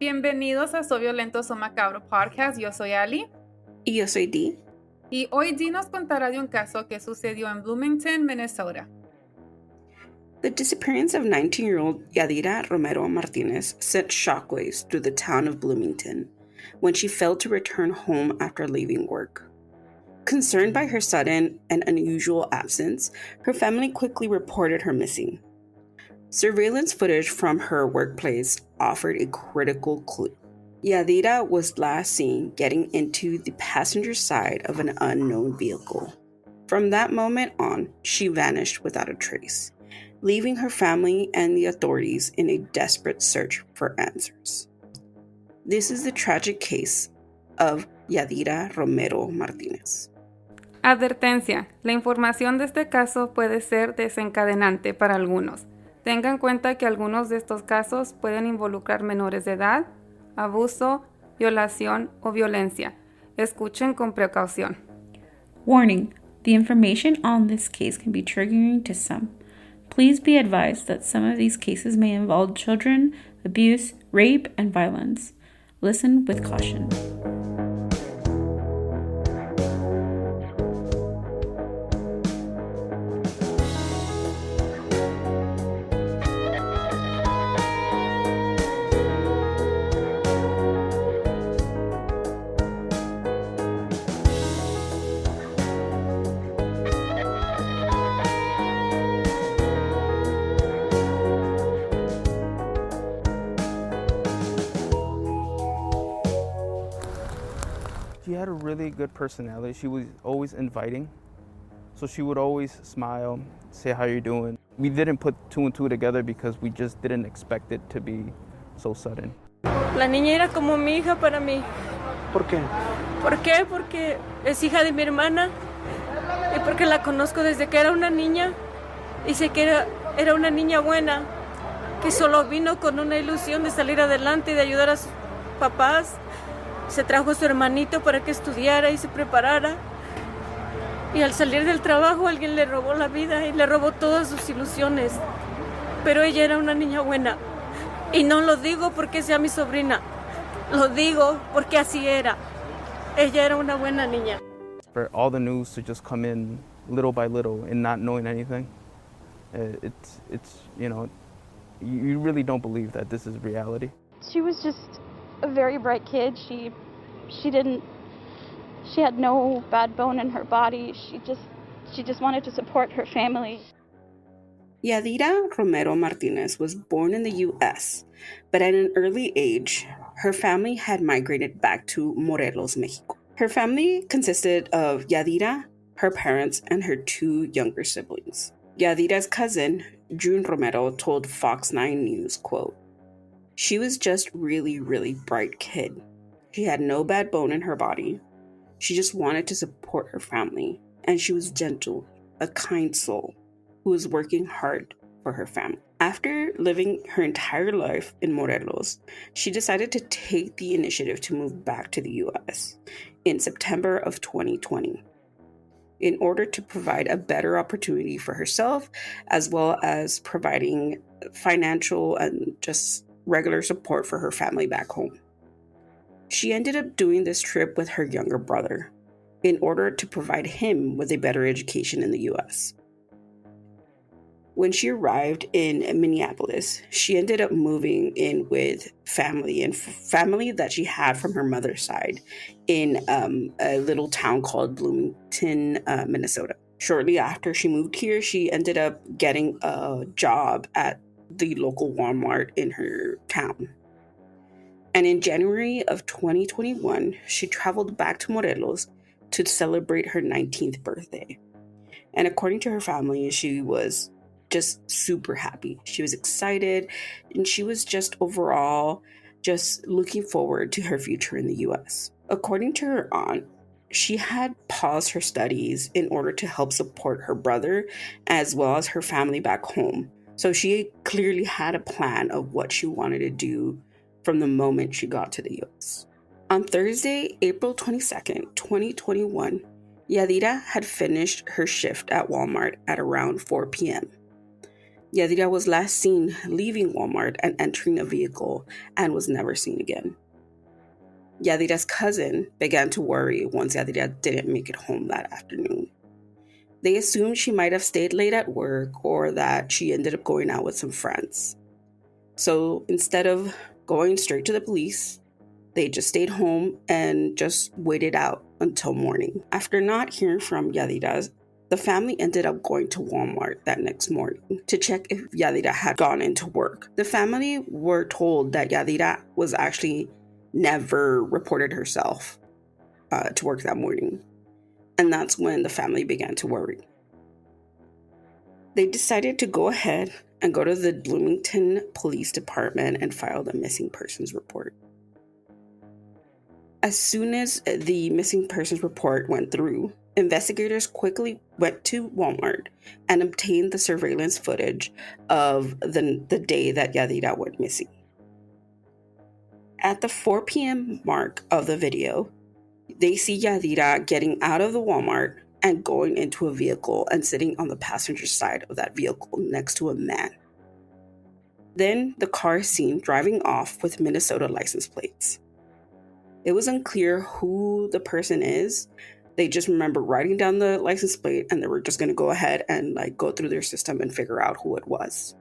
Bienvenidos a Soy Violento, Soy Macabro podcast. Yo soy Ali. Y yo soy Dee. Y hoy Dee nos contará de un caso que sucedió en Bloomington, Minnesota. The disappearance of 19-year-old Yadhira Romero Martinez sent shockwaves through the town of Bloomington when she failed to return home after leaving work. Concerned by her sudden and unusual absence, her family quickly reported her missing. Surveillance footage from her workplace offered a critical clue. Yadhira was last seen getting into the passenger side of an unknown vehicle. From that moment on, she vanished without a trace, leaving her family and the authorities in a desperate search for answers. This is the tragic case of Yadhira Romero Martínez. Advertencia: la información de este caso puede ser desencadenante para algunos. Tengan en cuenta que algunos de estos casos pueden involucrar menores de edad, abuso, violación o violencia. Escuchen con precaución. Warning: the information on this case can be triggering to some. Please be advised that some of these cases may involve children, abuse, rape, and violence. Listen with caution. She had a really good personality. She was always inviting. So she would always smile, say how you're doing. We didn't put two and two together because we just didn't expect it to be so sudden. La niña era como mi hija para mí. ¿Por qué? ¿Por qué? Porque es hija de mi hermana y porque la conozco desde que era una niña y sé que era una niña buena, que solo vino con una ilusión de salir adelante y de ayudar a sus papás. Se trajo a su hermanito para que estudiara y se preparara. Y al salir del trabajo alguien le robó la vida y le robó todas sus ilusiones. Pero ella era una niña buena. Y no lo digo porque sea mi sobrina. Lo digo porque así era. Ella era una buena niña. For all the news to just come in little by little and not knowing anything, it's you know, you really don't believe that this is reality. She was just a very bright kid. She had no bad bone in her body. She just wanted to support her family. Yadhira Romero Martinez was born in the U.S., but at an early age, her family had migrated back to Morelos, Mexico. Her family consisted of Yadhira, her parents, and her two younger siblings. Yadhira's cousin, June Romero, told Fox 9 News, quote, "She was just really, really bright kid. She had no bad bone in her body. She just wanted to support her family, and she was gentle, a kind soul who was working hard for her family." After living her entire life in Morelos, she decided to take the initiative to move back to the U.S. in September of 2020 in order to provide a better opportunity for herself, as well as providing financial and just regular support for her family back home. She ended up doing this trip with her younger brother in order to provide him with a better education in the U.S. When she arrived in Minneapolis, she ended up moving in with family that she had from her mother's side in a little town called Bloomington, Minnesota. Shortly after she moved here, she ended up getting a job at the local Walmart in her town. And in January of 2021, she traveled back to Morelos to celebrate her 19th birthday. And according to her family, she was just super happy. She was excited, and she was just overall just looking forward to her future in the US. According to her aunt, she had paused her studies in order to help support her brother as well as her family back home. So she clearly had a plan of what she wanted to do from the moment she got to the US. On Thursday, April 22nd, 2021, Yadhira had finished her shift at Walmart at around 4 p.m. Yadhira was last seen leaving Walmart and entering a vehicle and was never seen again. Yadhira's cousin began to worry once Yadhira didn't make it home that afternoon. They assumed she might have stayed late at work or that she ended up going out with some friends. So instead of going straight to the police, they just stayed home and just waited out until morning. After not hearing from Yadhira, the family ended up going to Walmart that next morning to check if Yadhira had gone into work. The family were told that Yadhira was actually never reported herself to work that morning. And that's when the family began to worry. They decided to go ahead and go to the Bloomington Police Department and file the missing persons report. As soon as the missing persons report went through, investigators quickly went to Walmart and obtained the surveillance footage of the day that Yadhira went missing. At the 4 p.m. mark of the video, they see Yadhira getting out of the Walmart and going into a vehicle and sitting on the passenger side of that vehicle next to a man. Then the car is seen driving off with Minnesota license plates. It was unclear who the person is. They just remember writing down the license plate and they were just going to go ahead and go through their system and figure out who it was.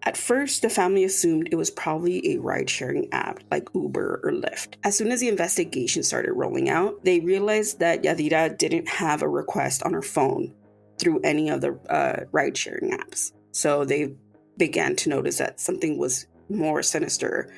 At first, the family assumed it was probably a ride-sharing app like Uber or Lyft. As soon as the investigation started rolling out, they realized that Yadhira didn't have a request on her phone through any of the ride-sharing apps. So they began to notice that something was more sinister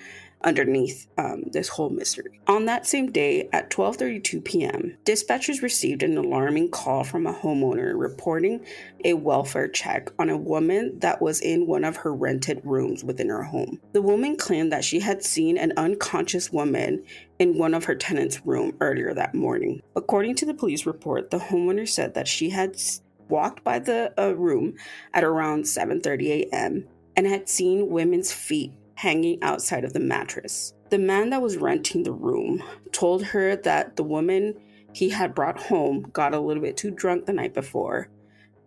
underneath this whole mystery. On that same day at 12:32 p.m., dispatchers received an alarming call from a homeowner reporting a welfare check on a woman that was in one of her rented rooms within her home. The woman claimed that she had seen an unconscious woman in one of her tenants' room earlier that morning. According to the police report, the homeowner said that she had walked by the room at around 7:30 a.m. and had seen women's feet hanging outside of the mattress. The man that was renting the room told her that the woman he had brought home got a little bit too drunk the night before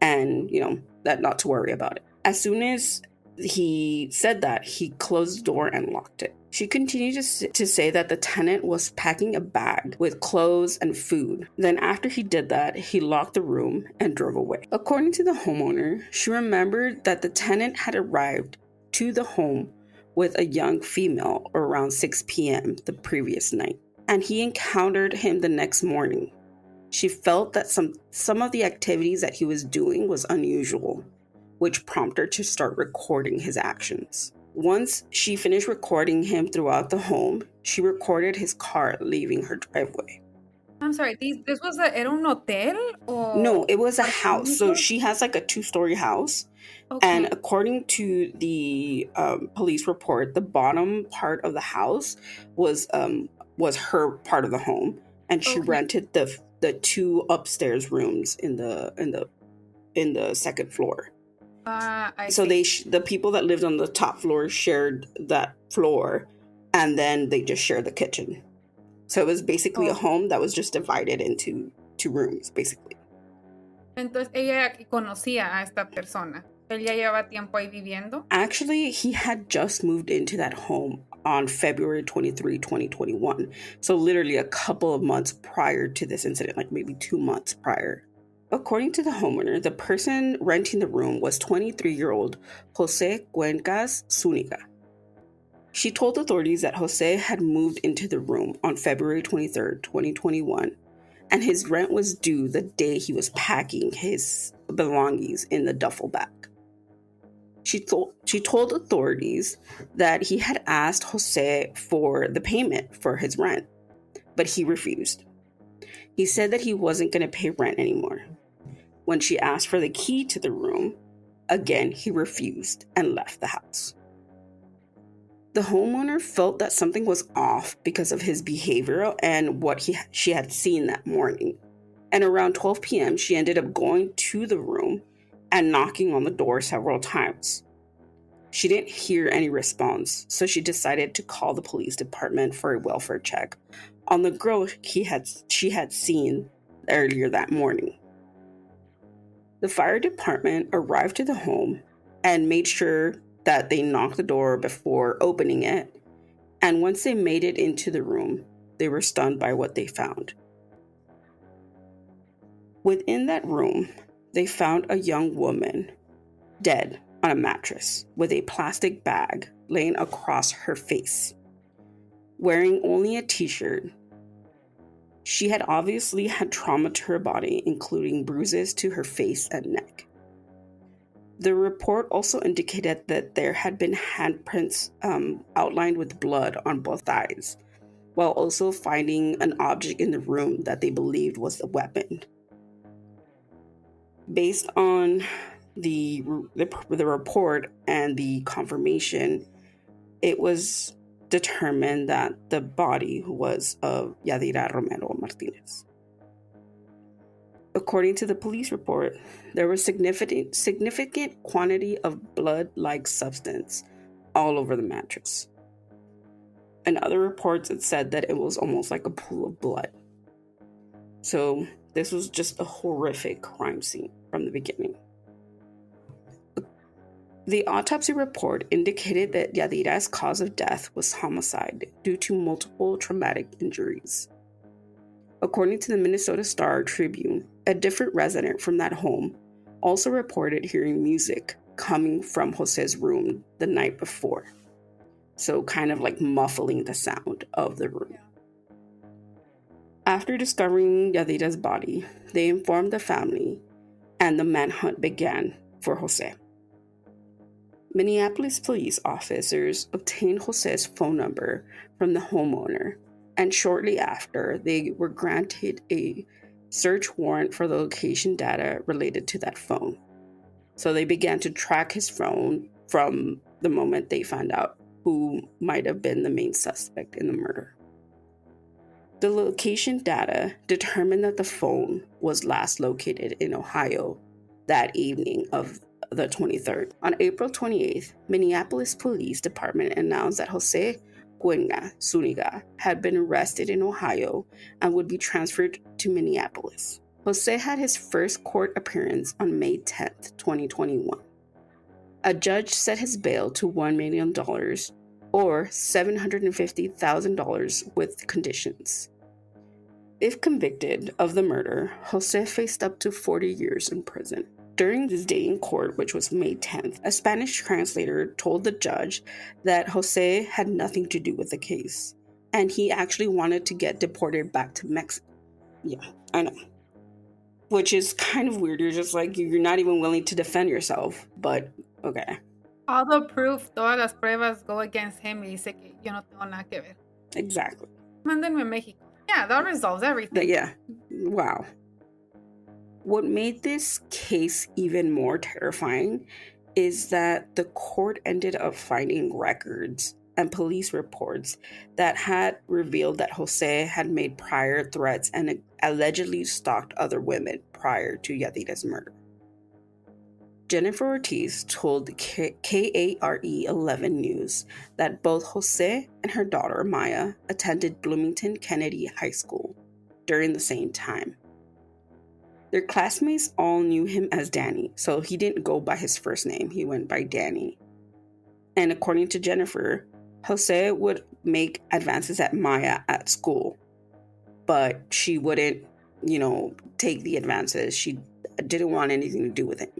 and, that not to worry about it. As soon as he said that, he closed the door and locked it. She continued to say that the tenant was packing a bag with clothes and food. Then after he did that, he locked the room and drove away. According to the homeowner, she remembered that the tenant had arrived to the home with a young female around 6 p.m. the previous night, and he encountered him the next morning. She felt that some of the activities that he was doing was unusual, which prompted her to start recording his actions. Once she finished recording him throughout the home, she recorded his car leaving her driveway. I'm sorry, this was era un hotel? Or no, it was a house. So she has a 2-story house. Okay. And according to the police report, the bottom part of the house was her part of the home, and she rented the 2 upstairs rooms in the second floor. The people that lived on the top floor shared that floor, and then they just shared the kitchen. So it was basically a home that was just divided into 2 rooms, basically. Entonces ella conocía a esta persona. Él ya llevaba tiempo ahí viviendo? Actually, he had just moved into that home on February 23, 2021. So literally a couple of months prior to this incident, maybe 2 months prior. According to the homeowner, the person renting the room was 23-year-old Jose Cuencas Zuniga. She told authorities that Jose had moved into the room on February 23, 2021, and his rent was due the day he was packing his belongings in the duffel bag. She told authorities that he had asked Jose for the payment for his rent, but he refused. He said that he wasn't going to pay rent anymore. When she asked for the key to the room, again, he refused and left the house. The homeowner felt that something was off because of his behavior and what she had seen that morning. And around 12 p.m., she ended up going to the room and knocking on the door several times. She didn't hear any response, so she decided to call the police department for a welfare check on the girl she had seen earlier that morning. The fire department arrived to the home and made sure that they knocked the door before opening it. And once they made it into the room, they were stunned by what they found. Within that room, they found a young woman dead on a mattress with a plastic bag laying across her face, wearing only a t-shirt. She had obviously had trauma to her body, including bruises to her face and neck. The report also indicated that there had been handprints outlined with blood on both thighs, while also finding an object in the room that they believed was a weapon. Based on the report and the confirmation, it was determined that the body was of Yadhira Romero Martinez. According to the police report, there was significant quantity of blood-like substance all over the mattress. In other reports, it said that it was almost like a pool of blood. So this was just a horrific crime scene from the beginning. The autopsy report indicated that Yadhira's cause of death was homicide due to multiple traumatic injuries. According to the Minnesota Star-Tribune, a different resident from that home also reported hearing music coming from Jose's room the night before, so kind of like muffling the sound of the room. After discovering Yadhira's body, they informed the family, and the manhunt began for Jose. Minneapolis police officers obtained Jose's phone number from the homeowner, and shortly after, they were granted a search warrant for the location data related to that phone. So they began to track his phone from the moment they found out who might have been the main suspect in the murder. The location data determined that the phone was last located in Ohio that evening of the 23rd. On April 28th, Minneapolis Police Department announced that Jose Cuenca Zuniga had been arrested in Ohio and would be transferred to Minneapolis. Jose had his first court appearance on May 10th, 2021. A judge set his bail to $1 million or $750,000 with conditions. If convicted of the murder, Jose faced up to 40 years in prison. During his day in court, which was May 10th, a Spanish translator told the judge that Jose had nothing to do with the case, and he actually wanted to get deported back to Mexico. Yeah, I know. Which is kind of weird. You're just like, you're not even willing to defend yourself, but okay. All the proof, todas las pruebas go against him y dice que yo no tengo nada que ver. Exactly. Mándenme a México. Yeah, that resolves everything. Yeah. Wow. What made this case even more terrifying is that the court ended up finding records and police reports that had revealed that Jose had made prior threats and allegedly stalked other women prior to Yadhira's murder. Jennifer Ortiz told KARE 11 News that both Jose and her daughter Maya attended Bloomington Kennedy High School during the same time. Their classmates all knew him as Danny, so he didn't go by his first name, he went by Danny. And according to Jennifer, Jose would make advances at Maya at school, but she wouldn't, take the advances. She didn't want anything to do with him.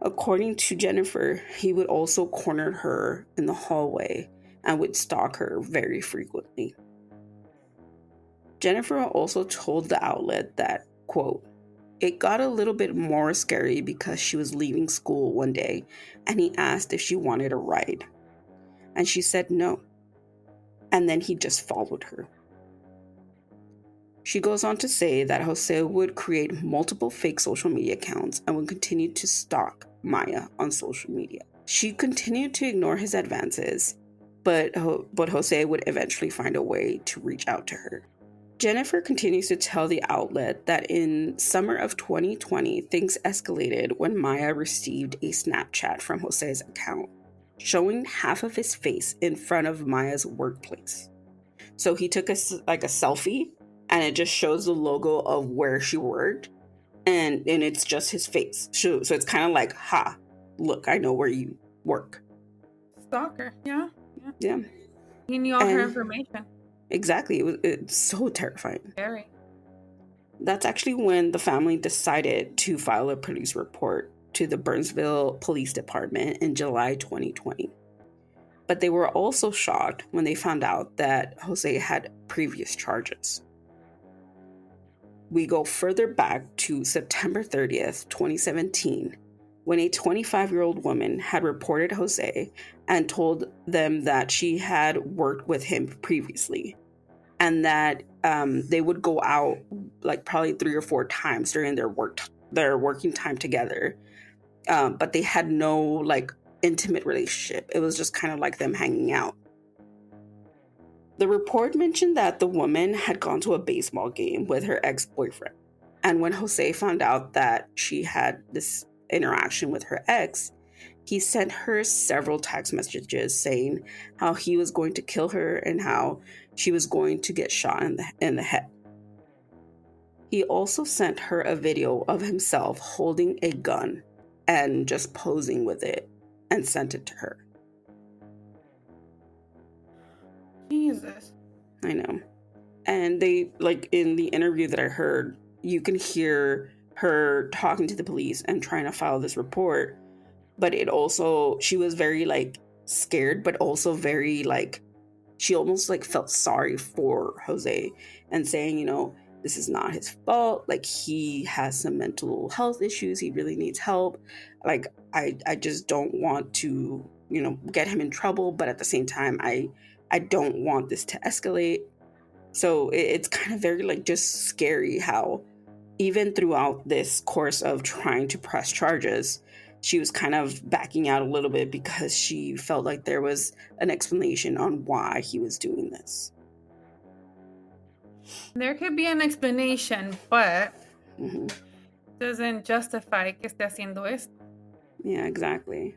According to Jennifer, he would also corner her in the hallway and would stalk her very frequently. Jennifer also told the outlet that, quote, it got a little bit more scary because she was leaving school one day and he asked if she wanted a ride. And she said no. And then he just followed her. She goes on to say that Jose would create multiple fake social media accounts and would continue to stalk Maya on social media. She continued to ignore his advances, but Jose would eventually find a way to reach out to her. Jennifer continues to tell the outlet that in summer of 2020, things escalated when Maya received a Snapchat from Jose's account, showing half of his face in front of Maya's workplace. So he took a selfie, and it just shows the logo of where she worked, and it's just his face. So it's kind of like, look, I know where you work. Stalker, yeah. Yeah. He knew all her And- information. Exactly. It's so terrifying. Very. That's actually when the family decided to file a police report to the Burnsville Police Department in July 2020. But they were also shocked when they found out that Jose had previous charges. We go further back to September 30th, 2017, when a 25-year-old woman had reported Jose and told them that she had worked with him previously and that they would go out like probably 3 or 4 times during their working time together. But they had no like intimate relationship. It was just kind of like them hanging out. The report mentioned that the woman had gone to a baseball game with her ex-boyfriend. And when Jose found out that she had this interaction with her ex, he sent her several text messages saying how he was going to kill her and how she was going to get shot in the head. He also sent her a video of himself holding a gun and just posing with it and sent it to her. Jesus. I know. And they, like, in the interview that I heard, you can hear her talking to the police and trying to file this report. But she was very, like, scared, but also very, like, she almost, like, felt sorry for Jose and saying, you know, this is not his fault. Like, he has some mental health issues. He really needs help. Like, I just don't want to, you know, get him in trouble. But at the same time, I don't want this to escalate. So it's kind of very, like, just scary how even throughout this course of trying to press charges, she was kind of backing out a little bit because she felt like there was an explanation on why he was doing this. There could be an explanation, but Mm-hmm. doesn't justify que esté haciendo esto. Yeah, exactly.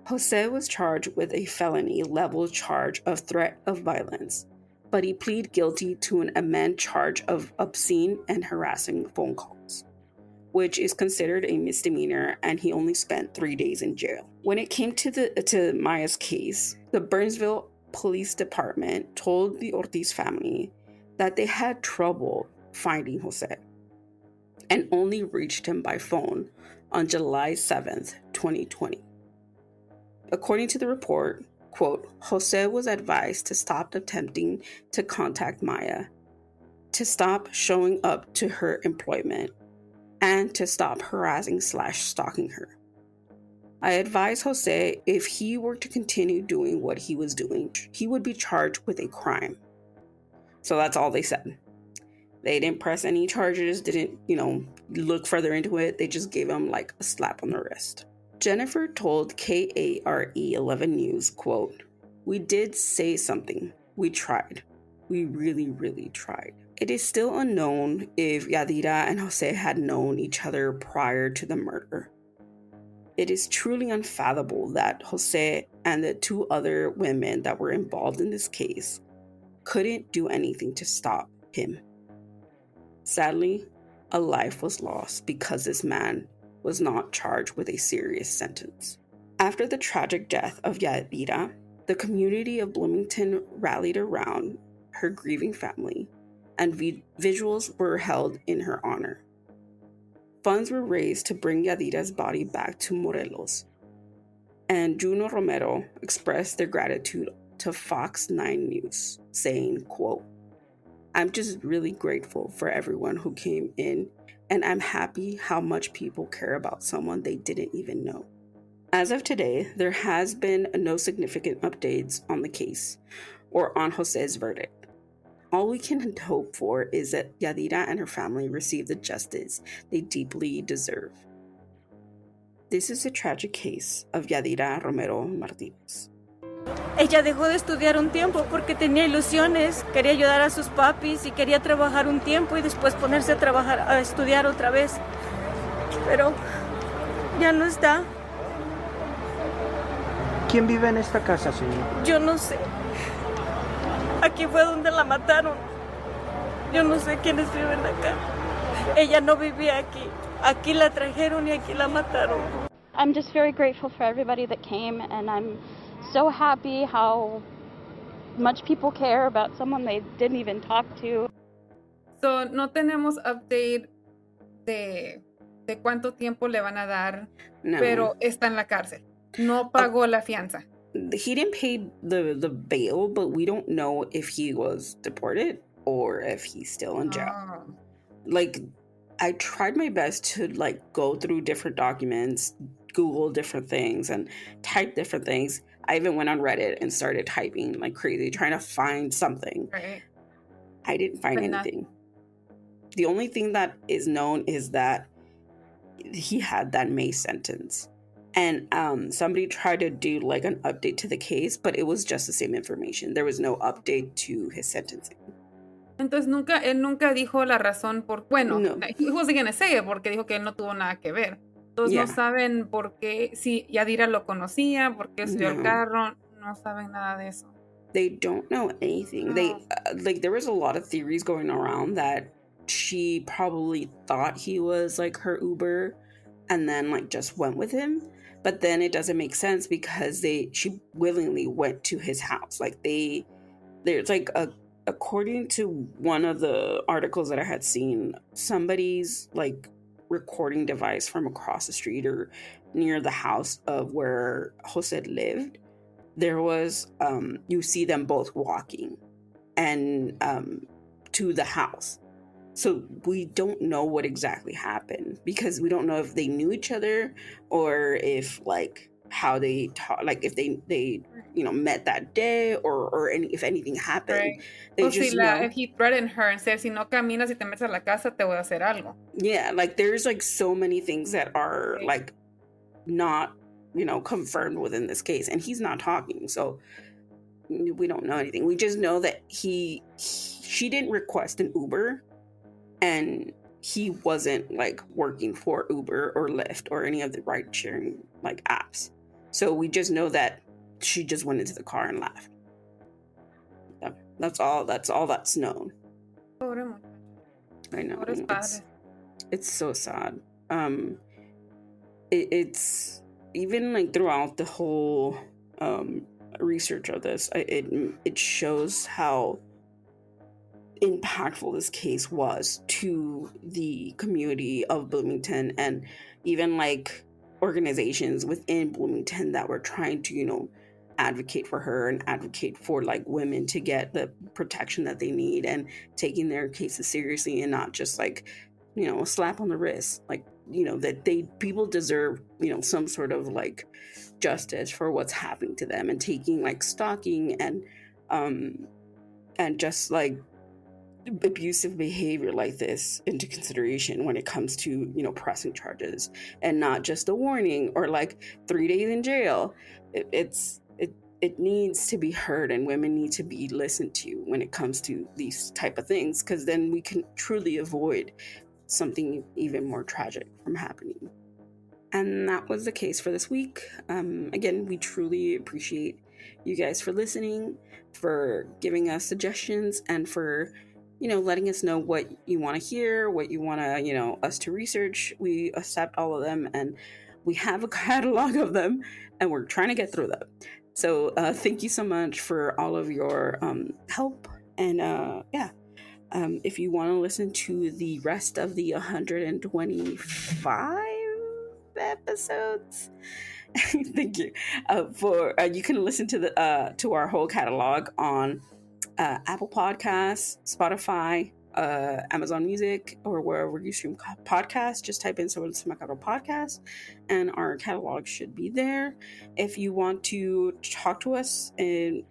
Jose was charged with a felony level charge of threat of violence, but he pleaded guilty to an amended charge of obscene and harassing phone calls, which is considered a misdemeanor, and he only spent 3 days in jail. When it came to Maya's case, the Burnsville Police Department told the Ortiz family that they had trouble finding Jose and only reached him by phone on July 7th, 2020. According to the report, quote, Jose was advised to stop attempting to contact Maya, to stop showing up to her employment, and to stop harassing/stalking her. I advised Jose if he were to continue doing what he was doing, he would be charged with a crime. So that's all they said. They didn't press any charges, didn't, look further into it. They just gave him like a slap on the wrist. Jennifer told KARE 11 News, quote, "We did say something. We tried. We really, really tried." It is still unknown if Yadhira and Jose had known each other prior to the murder. It is truly unfathomable that Jose and the 2 other women that were involved in this case couldn't do anything to stop him. Sadly, a life was lost because this man was not charged with a serious sentence. After the tragic death of Yadhira, the community of Bloomington rallied around her grieving family, and visuals were held in her honor. Funds were raised to bring Yadhira's body back to Morelos, and Juno Romero expressed their gratitude to Fox 9 News, saying, quote, "I'm just really grateful for everyone who came in, and I'm happy how much people care about someone they didn't even know." As of today, there has been no significant updates on the case or on Jose's verdict. All we can hope for is that Yadhira and her family receive the justice they deeply deserve. This is a tragic case of Yadhira Romero Martínez. Ella dejó de estudiar un tiempo porque tenía ilusiones, quería ayudar a sus papis y quería trabajar un tiempo y después ponerse a estudiar otra vez. Pero ya no está. ¿Quién vive en esta casa, señor? Yo no sé. Aquí fue donde la mataron. Yo no sé quiénes viven acá. Ella no vivía aquí. Aquí la trajeron y aquí la mataron. I'm just very grateful for everybody that came, and I'm so happy how much people care about someone they didn't even talk to. So, no tenemos update de cuánto tiempo le van a dar, No. pero está en la cárcel. No pagó la fianza. He didn't pay the bail, but we don't know if he was deported or if he's still in jail. Oh. Like, I tried my best to like go through different documents, Google different things, and type different things. I even went on Reddit and started typing like crazy, trying to find something. Right. I didn't find anything. The only thing that is known is that he had that May sentence. And somebody tried to do like an update to the case, but it was just the same information. There was no update to his sentencing. Entonces él nunca dijo la razón por, bueno, No. he wasn't gonna say it porque dijo que él no tuvo nada que ver. Entonces no saben por qué, si Yadhira lo conocía, por qué subió al carro, no saben nada de eso. They don't know anything. No. They like there was a lot of theories going around that she probably thought he was like her Uber and then like just went with him. But then it doesn't make sense because she willingly went to his house. Like there's like according to one of the articles that I had seen, somebody's like recording device from across the street or near the house of where Jose lived, there was you see them both walking and to the house. So we don't know what exactly happened because we don't know if they knew each other or if like how they talk, like if they met that day or if anything happened. Right. They just know. If he threatened her and said, si no caminas y te metes a la casa, te voy a hacer algo. Yeah, like there's like so many things that are like not, confirmed within this case, and he's not talking, so we don't know anything. We just know that she didn't request an Uber, and he wasn't like working for Uber or Lyft or any of the ride sharing like apps. So we just know that she just went into the car and left. Yeah, that's all that's known. I know. It's so sad. It's even like throughout the whole research of this, it shows how impactful this case was to the community of Bloomington and even like organizations within Bloomington that were trying to, advocate for her and advocate for like women to get the protection that they need and taking their cases seriously and not just like, a slap on the wrist. Like, that people deserve, some sort of like justice for what's happening to them and taking like stalking and just like abusive behavior like this into consideration when it comes to pressing charges and not just a warning or like 3 days in jail. It needs to be heard, and women need to be listened to when it comes to these type of things, because then we can truly avoid something even more tragic from happening. And that was the case for this week. Again, we truly appreciate you guys for listening, for giving us suggestions, and for letting us know what you want to hear, what you want to, us to research. We accept all of them, and we have a catalog of them, and we're trying to get through them. So thank you so much for all of your help. And if you want to listen to the rest of the 125 episodes, thank you. You can listen to our whole catalog on Apple Podcasts, Spotify, Amazon Music, or wherever you stream podcasts. Just type in Subiendo podcast and our catalog should be there. If you want to talk to us and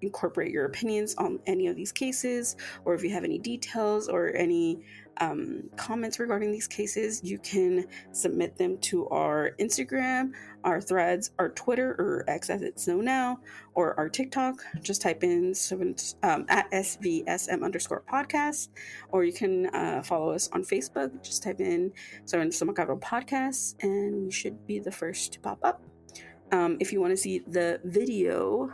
incorporate your opinions on any of these cases, or if you have any details or any comments regarding these cases, you can submit them to our Instagram, our Threads, our Twitter, or X as it's known now, or our TikTok. Just type in at SVSM_podcast, or you can follow us on Facebook. Just type in Subiendo Podcast, and we should be the first to pop up. If you want to see the video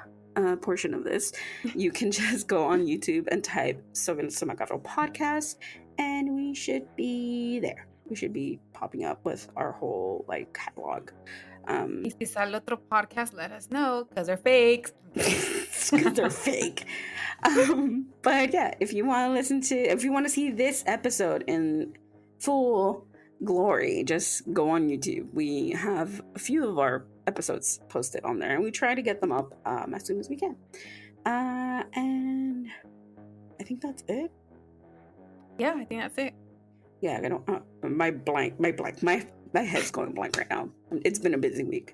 portion of this, you can just go on YouTube and type Subiendo Podcast, and we should be there. we should be popping up with our whole like catalog. Y si sale otro podcast, let us know, because they're fakes. Because they're fake. But yeah, if you want to see this episode in full glory, just go on YouTube. We have a few of our episodes posted on there, and we try to get them up as soon as we can. And I think that's it. Yeah, I think that's it. Yeah, I don't. My head's going blank right now. It's been a busy week.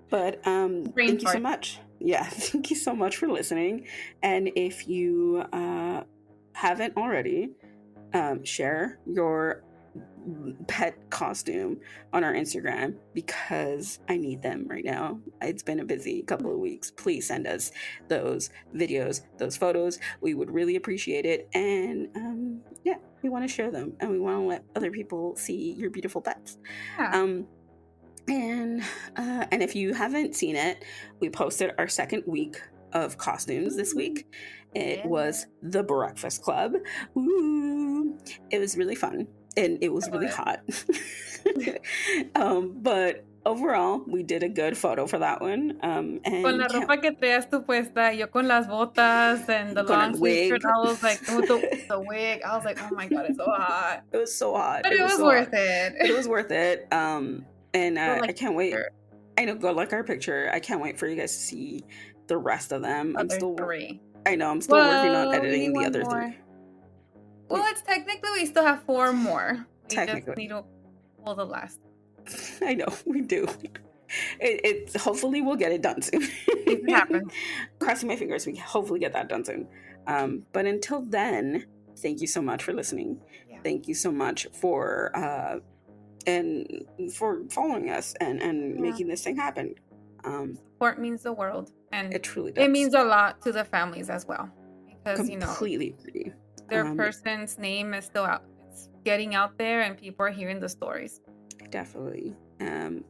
But thank you so much. Yeah, thank you so much for listening. And if you haven't already, share your pet costume on our Instagram, because I need them right now. It's been a busy couple of weeks. Please send us those videos, those photos. We would really appreciate it. And yeah, we want to share them, and we want to let other people see your beautiful pets. Yeah. And if you haven't seen it, we posted our second week of costumes this week. It was the Breakfast Club. Ooh, it was really fun, and it was really hot. But overall, we did a good photo for that one. And con la ropa que traías tú puesta, yo con las botas and the long sleeve shirt, I was like, with the wig, I was like, oh my god, it's so hot. It was so hot. But it was worth it. It was worth it. And I can't wait. Picture. I know, go like our picture. I can't wait for you guys to see the rest of them. I'm still working on editing the other 3. Well, it's technically we still have 4 more. We Technically. just need to pull the last. I know, we do. It's hopefully we'll get it done soon. It happens. Crossing my fingers, we hopefully get that done soon. But until then, thank you so much for listening. Yeah. Thank you so much for following us and making this thing happen. Support means the world, and it truly does. It means a lot to the families as well, because completely agree. Their person's name is still out. It's getting out there, and people are hearing the stories. Definitely. And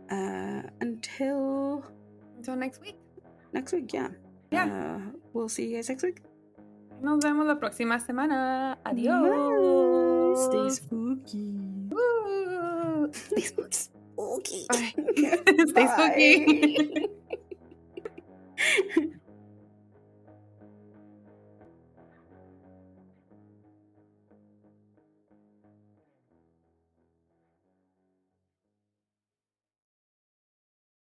until next week. Next week, yeah. Yeah. We'll see you guys next week. Nos vemos la próxima semana. Adiós. Stay spooky. Woo. Stay spooky. Stay spooky.